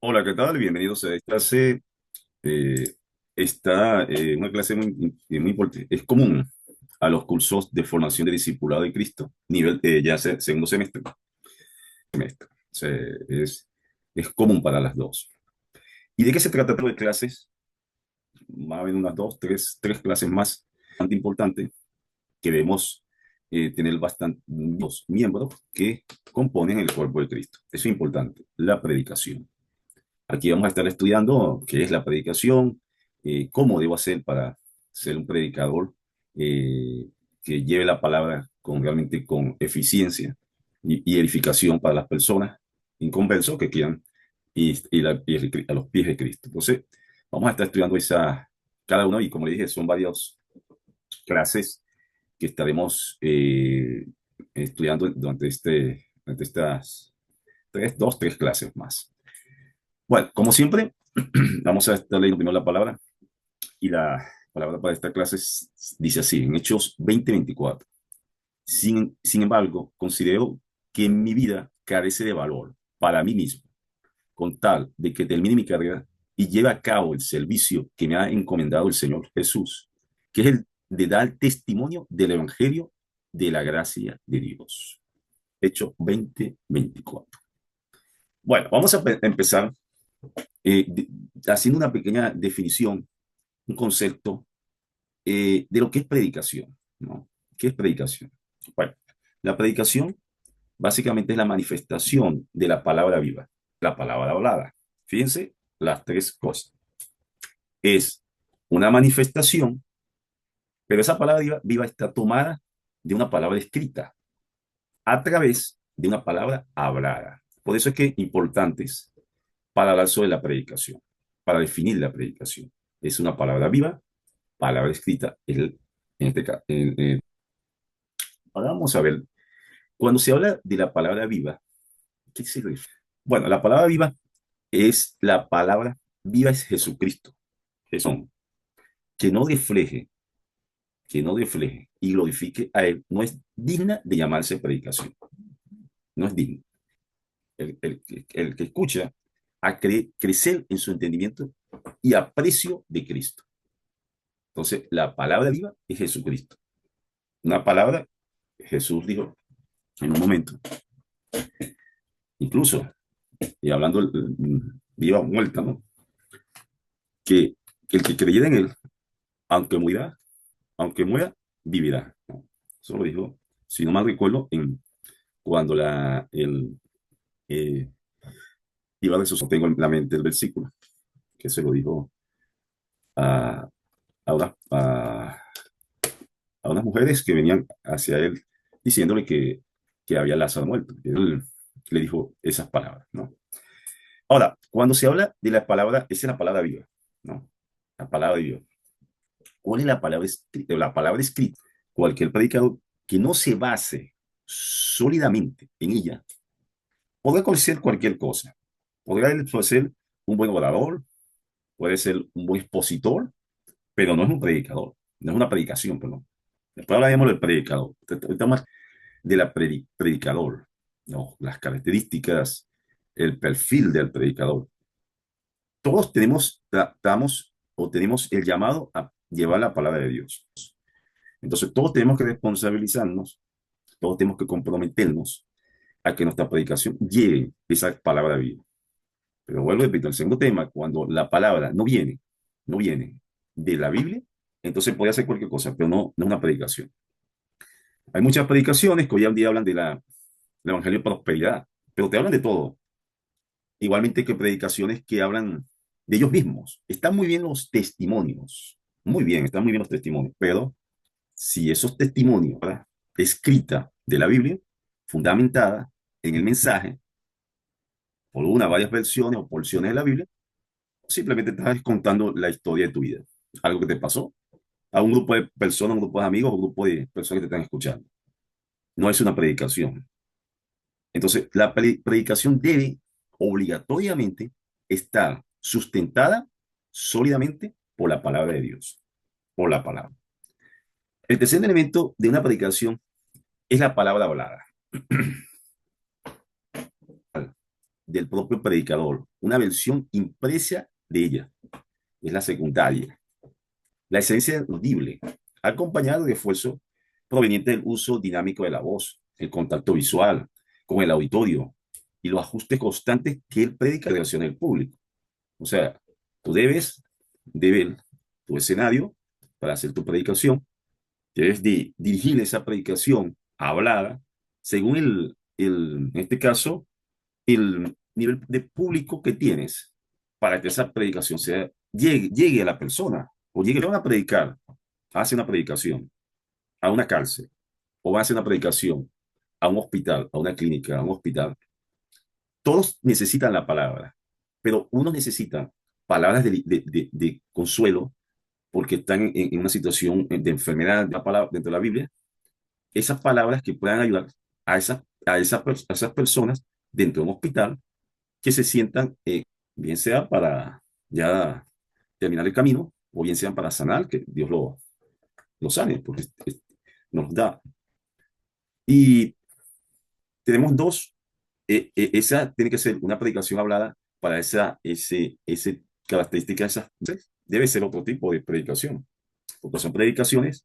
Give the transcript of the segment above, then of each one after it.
Hola, ¿qué tal? Bienvenidos a esta clase. eh, una clase muy importante. Es común a los cursos de formación de discipulado de Cristo, segundo semestre. O sea, es común para las dos. ¿Y de qué se trata de clases? Va a haber unas tres clases más bastante importantes que debemos tener dos miembros que componen el cuerpo de Cristo. Eso es importante, la predicación. Aquí vamos a estar estudiando qué es la predicación, cómo debo hacer para ser un predicador eh, que lleve la palabra realmente con eficiencia y edificación para las personas inconversos que quieran ir a los pies de Cristo. Entonces, vamos a estar estudiando cada uno y como le dije, son varias clases que estaremos estudiando durante estas tres clases más. Bueno, como siempre, vamos a estar leyendo primero la palabra y la palabra para esta clase dice así, en Hechos 20:24. Sin embargo, considero que mi vida carece de valor para mí mismo, con tal de que termine mi carrera y lleve a cabo el servicio que me ha encomendado el Señor Jesús, que es el de dar testimonio del Evangelio de la gracia de Dios. Hechos 20:24. Bueno, vamos a empezar eh, de- haciendo una pequeña definición, un concepto de lo que es predicación, ¿no? ¿Qué es predicación? Bueno, la predicación básicamente es la manifestación de la palabra viva, la palabra hablada. Fíjense las tres cosas. Es una manifestación, pero esa palabra viva está tomada de una palabra escrita a través de una palabra hablada. Por eso es que importantes para hablar sobre la predicación, para definir la predicación. Es una palabra viva, palabra escrita, en este caso. Ahora vamos a ver, cuando se habla de la palabra viva, ¿qué se refiere? Bueno, la palabra viva es la palabra viva es Jesucristo, Jesús, que no refleje, que no refleje y glorifique a Él, no es digna de llamarse predicación, no es digna. El que escucha a crecer en su entendimiento y aprecio de Cristo. Entonces, la palabra viva es Jesucristo. Una palabra, Jesús dijo en un momento, incluso, y hablando viva o muerta, ¿no? Que el que creyera en él, aunque aunque muera, vivirá, ¿no? Eso lo dijo, si no mal recuerdo, cuando eh, iba de eso, tengo en la mente el versículo, que se lo dijo a, a unas mujeres que venían hacia él diciéndole que había Lázaro muerto. Él le dijo esas palabras, ¿no? Ahora, cuando se habla de la palabra, esa es la palabra viva, ¿no? La palabra viva. ¿Cuál es la palabra escrita? La palabra escrita. Cualquier predicador que no se base sólidamente en ella, puede ser cualquier cosa. Podría ser un buen orador, puede ser un buen expositor, pero no es un predicador, no es una predicación, perdón. Después hablaremos del predicador. Estamos de predicador, ¿no? Las características, el perfil del predicador. Todos tratamos o tenemos el llamado a llevar la palabra de Dios. Entonces, todos tenemos que responsabilizarnos, todos tenemos que comprometernos a que nuestra predicación lleve esa palabra viva. Pero vuelvo a repetir, el segundo tema, cuando la palabra no viene de la Biblia, entonces puede hacer cualquier cosa, pero no es una predicación. Hay muchas predicaciones que hoy en día hablan del Evangelio de prosperidad, pero te hablan de todo. Igualmente que predicaciones que hablan de ellos mismos. Están muy bien los testimonios, muy bien, están muy bien los testimonios, pero si esos testimonios, ¿verdad? Escrita de la Biblia, fundamentada en el mensaje, por una, varias versiones o porciones de la Biblia, simplemente estás contando la historia de tu vida, algo que te pasó a un grupo de personas, un grupo de amigos, un grupo de personas que te están escuchando. No es una predicación. Entonces, la predicación debe obligatoriamente estar sustentada sólidamente por la palabra de Dios, por la palabra. El tercer elemento de una predicación es la palabra hablada. del propio predicador, una versión impresa de ella, es la secundaria. La esencia es audible, acompañado de esfuerzo proveniente del uso dinámico de la voz, el contacto visual con el auditorio y los ajustes constantes que él predica en relación al público. O sea, tú debes de ver tu escenario para hacer tu predicación, debes de dirigir esa predicación hablada según en este caso, el nivel de público que tienes para que esa predicación llegue a la persona o llegue a predicar, hace una predicación a una cárcel o va a hacer una predicación a un hospital, a una clínica, a un hospital. Todos necesitan la palabra, pero uno necesita palabras de consuelo porque están en una situación de enfermedad de la palabra, dentro de la Biblia, esas palabras que puedan ayudar a esas personas dentro de un hospital que se sientan, bien sea para ya terminar el camino, o bien sean para sanar, que Dios lo sane, porque nos da. Y tenemos dos, esa tiene que ser una predicación hablada para ese característica, esa, debe ser otro tipo de predicación, porque son predicaciones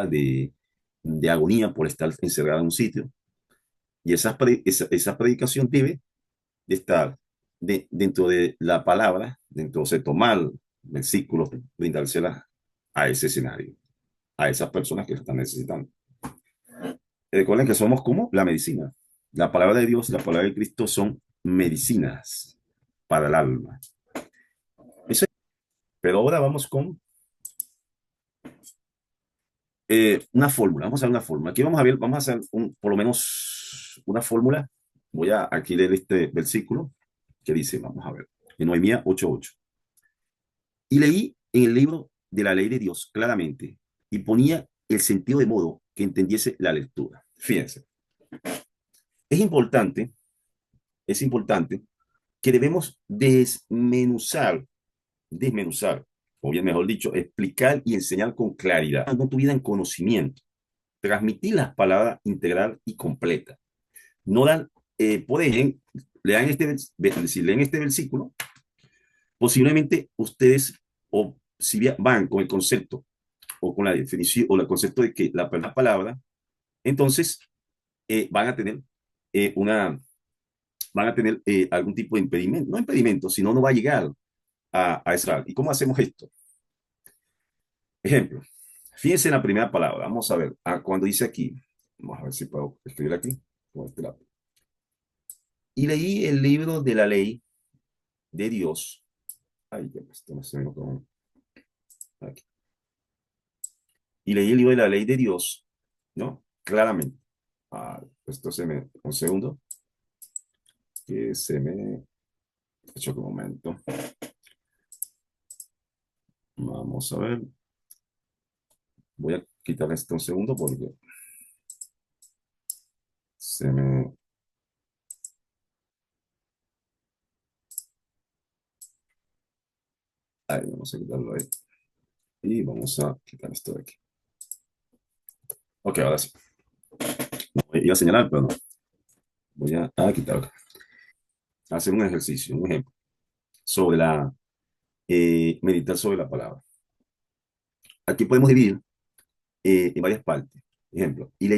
de, de agonía por estar encerrada en un sitio, y esa predicación debe de estar dentro de la palabra, dentro de tomar versículos, brindárselas a ese escenario, a esas personas que lo están necesitando. Recuerden que somos como la medicina. La palabra de Dios, la palabra de Cristo son medicinas para el alma. Eso, pero ahora vamos con una fórmula. Vamos a ver una fórmula. Aquí vamos a ver, vamos a hacer por lo menos una fórmula. Voy a aquí leer este versículo que dice, vamos a ver, en Noemías 8:8. Y leí en el libro de la ley de Dios claramente y ponía el sentido de modo que entendiese la lectura. Fíjense, es importante, es importante que debemos desmenuzar, o bien mejor dicho, explicar y enseñar con claridad, con tu vida en conocimiento, transmitir las palabras integral y completa. No dan, por ejemplo, si leen este versículo, posiblemente ustedes, o si van con el concepto o con la definición o el concepto de que la palabra, entonces van a tener eh, una, algún tipo de impedimento, no impedimento, sino no va a llegar a esa. ¿Y cómo hacemos esto? Ejemplo, fíjense en la primera palabra, vamos a ver, cuando dice aquí, vamos a ver si puedo escribir aquí, con este lápiz. Y leí el libro de la ley de Dios. Ay, esto no se me notó. Aquí. Y leí el libro de la ley de Dios, ¿no? Claramente. Esto se me, un segundo, que se me hecho un momento. Vamos a ver. Voy a quitar esto un segundo porque se me... Ahí, vamos a quitarlo ahí. Y vamos a quitar esto de aquí. Ok, ahora sí. Iba a señalar, pero no. Voy a quitarlo. Hacer un ejercicio, un ejemplo, sobre meditar sobre la palabra. Aquí podemos dividir en varias partes. Ejemplo, y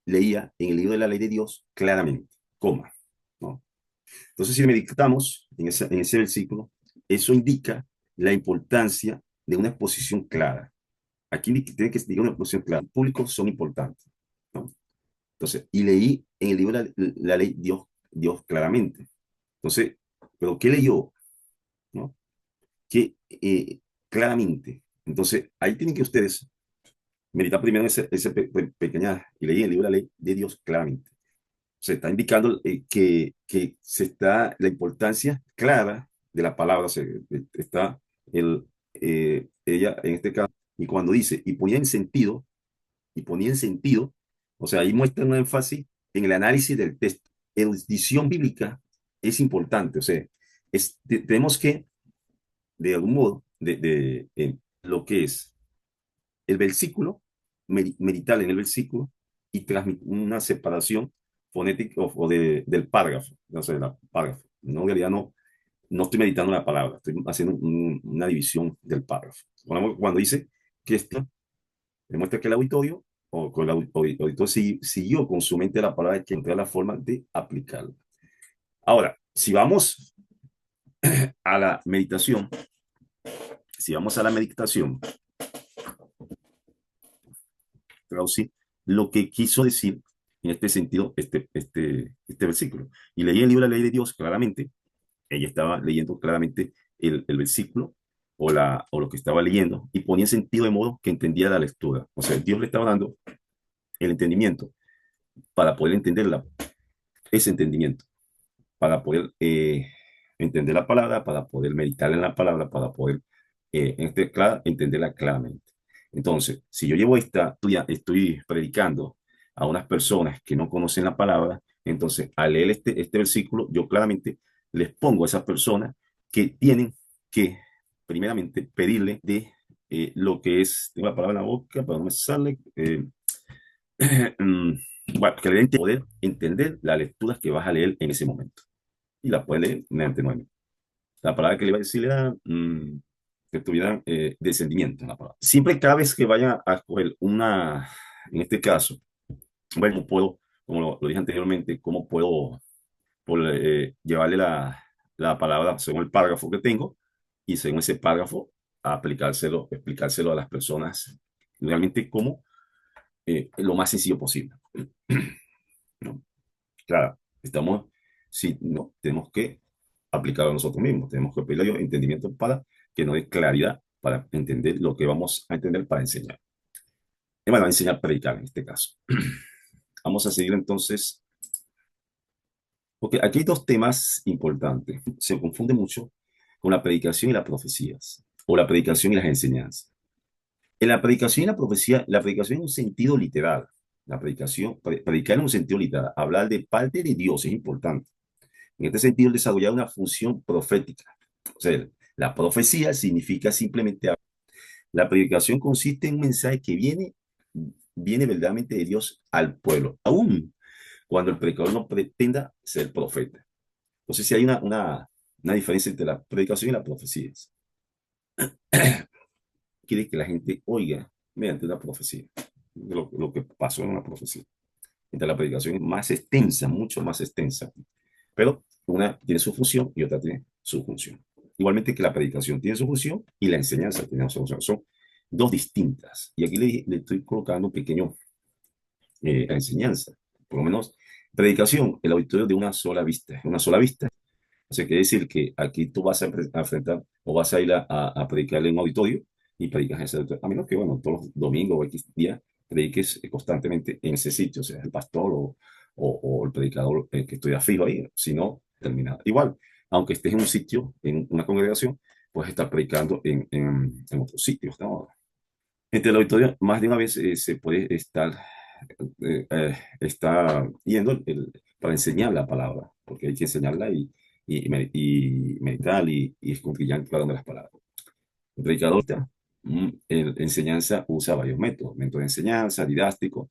leía en el libro de la ley de Dios claramente, coma, ¿no? Entonces, si meditamos en ese versículo, eso indica la importancia de una exposición clara. Aquí tiene que ser una exposición clara. Los públicos son importantes, ¿no? Entonces, y leí en el libro de la ley Dios claramente. Entonces, ¿pero qué leyó? ¿No? Que claramente. Entonces, ahí tienen que ustedes meditar primero ese pequeña, y leí el libro de la ley de Dios claramente. Se está indicando que se está la importancia clara de la palabra, está ella en este caso, y cuando dice, y ponía en sentido, o sea, ahí muestra un énfasis en el análisis del texto. Erudición bíblica es importante, o sea, tenemos que, de algún modo, lo que es el versículo, meditar en el versículo y transmitir una separación fonética del párrafo, no sé, la párrafo. No, en realidad no estoy meditando la palabra, estoy haciendo una división del párrafo. Cuando dice que esto demuestra que el auditorio o con el auditor siguió con su mente la palabra que encontró la forma de aplicarla. Ahora, si vamos a la meditación, si vamos a la meditación, traducir lo que quiso decir en este sentido este versículo. Y leí el libro de la ley de Dios claramente, ella estaba leyendo claramente el versículo o lo que estaba leyendo y ponía sentido de modo que entendía la lectura. O sea, Dios le estaba dando el entendimiento para poder entender ese entendimiento, para poder entender la palabra, para poder meditar en la palabra, para poder entenderla claramente. Entonces, si yo llevo estoy predicando a unas personas que no conocen la palabra, entonces al leer este versículo, yo claramente les pongo a esas personas que tienen que, primeramente, pedirle de lo que es, tengo la palabra en la boca, pero no me sale, mm, bueno, que le den poder entender las lecturas que vas a leer en ese momento. Y la puede leer mediante nueve. La palabra que le iba a decir era que tuvieran descendimiento en la palabra. Siempre cada vez que vaya a escoger en este caso, bueno, puedo, como lo dije anteriormente, cómo puedo llevarle la palabra según el párrafo que tengo y según ese párrafo explicárselo a las personas realmente como lo más sencillo posible. ¿No? Claro, si no, tenemos que aplicarlo a nosotros mismos, tenemos que pedirle a Dios entendimiento para que nos dé claridad para entender lo que vamos a entender para enseñar. Y bueno, enseñar a predicar en este caso. Vamos a seguir entonces, porque aquí hay dos temas importantes. Se confunde mucho con la predicación y las profecías, o la predicación y las enseñanzas. En la predicación y la profecía, la predicación en un sentido literal, la predicación, predicar en un sentido literal, hablar de parte de Dios es importante. En este sentido, desarrollar una función profética. O sea, la profecía significa simplemente la predicación consiste en un mensaje que viene verdaderamente de Dios al pueblo, aún cuando el predicador no pretenda ser profeta. Entonces, si hay una diferencia entre la predicación y las profecías. Quiere que la gente oiga mediante una profecía, lo que pasó en una profecía. Entonces, la predicación es más extensa, mucho más extensa, pero una tiene su función y otra tiene su función. Igualmente que la predicación tiene su función y la enseñanza tiene su función. Son dos distintas. Y aquí le estoy colocando un pequeño enseñanza. Por lo menos, predicación, el auditorio de una sola vista. O sea, quiere decir que aquí tú vas a enfrentar o vas a ir a predicar en un auditorio y predicas en ese auditorio. A menos que, bueno, todos los domingos o X día prediques constantemente en ese sitio, o sea, el pastor o el predicador que estudia fijo ahí, si no, termina. Igual, aunque estés en un sitio, en una congregación, puedes estar predicando en otros sitios, ¿no? Entre el auditorio, más de una vez se puede está yendo para enseñar la palabra, porque hay que enseñarla y meditar y escudriñar cada una de las palabras. El predicador, en enseñanza usa varios métodos de enseñanza, didáctico.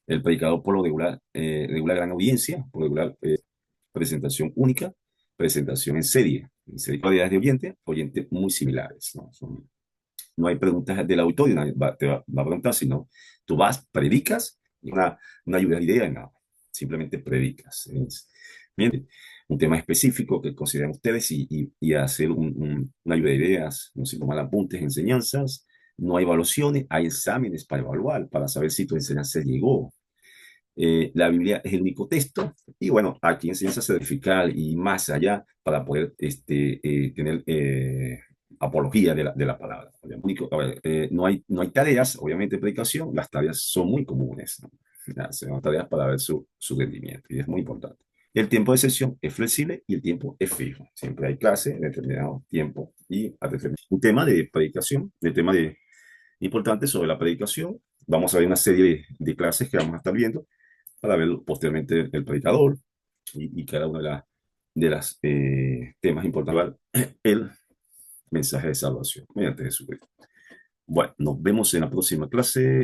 El predicador por lo regular, regula gran audiencia, por lo regular presentación única, presentación en serie variedades de oyentes muy similares, ¿no? No hay preguntas del auditorio, nadie te va a preguntar, sino tú vas, predicas, y una lluvia de ideas, no, simplemente predicas. Bien, un tema específico que consideran ustedes y hacer una lluvia de ideas, no sé, tomar apuntes, enseñanzas, no hay evaluaciones, hay exámenes para evaluar, para saber si tu enseñanza llegó. La Biblia es el único texto y bueno, aquí enseñanza certificar y más allá para poder tener apología de la palabra. No hay tareas, obviamente, de predicación, las tareas son muy comunes, ¿no? Son tareas para ver su rendimiento y es muy importante. El tiempo de sesión es flexible y el tiempo es fijo. Siempre hay clase en determinado tiempo y a determinado. Un tema de predicación, el tema importante sobre la predicación. Vamos a ver una serie de clases que vamos a estar viendo para ver posteriormente el predicador y cada una de las temas importantes, el mensaje de salvación mediante Jesucristo. Bueno, nos vemos en la próxima clase.